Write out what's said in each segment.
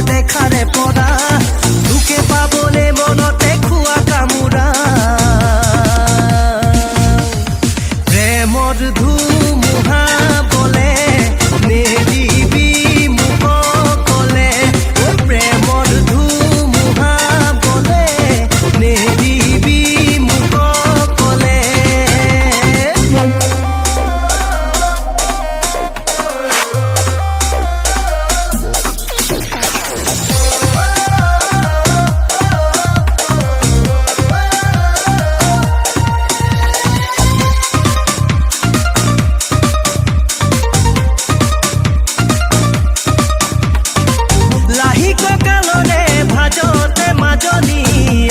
দেখাৰে পৰা দুকে পাবলে মনতে খোৱা কামোৰা প্ৰেমৰ ধুমুহা বলে নেদিবি মোক কলে প্ৰেমৰ ধুমুহা বলে নেদিবি মোক কলে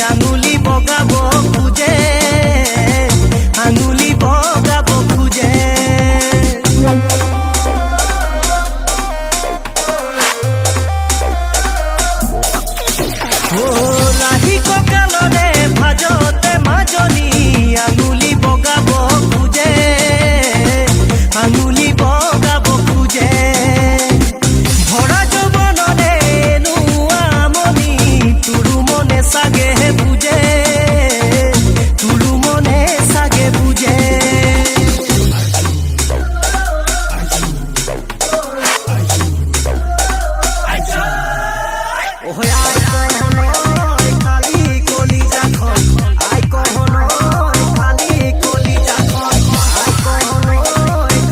আঙুলি বগাব খুজে আঙুলি বগাব খুজে লাহি কঁকালৰে ভাজতে মাজনী আঙুলি বগাব খুজে আঙুলি বগাব খুজে ভৰা যৌৱনৰে নোৱা আমনি তোৰো মনে চাগে বুজে তোৰো মনে চাগে বুজে খালি কলিজাখন আই কহনৈ খালি কলিজাখন আই কহনৈ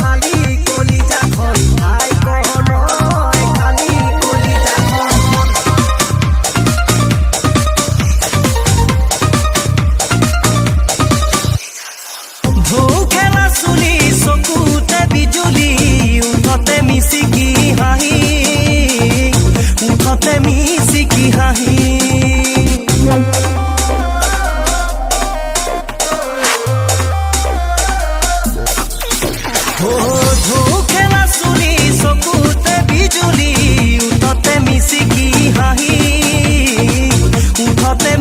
খালি কলিজাখন আই কহনৈ খালি কলিজাখন ঢৌ খেলা চুলি চকুতে বিজুলি উঠতে মিচিকি হাঁহি উঠতে মিচিকি হাঁহি ঢৌ খেলা চুলি চকুতে বিজুলি উঠতে মিচিকি হাঁহি উঠতে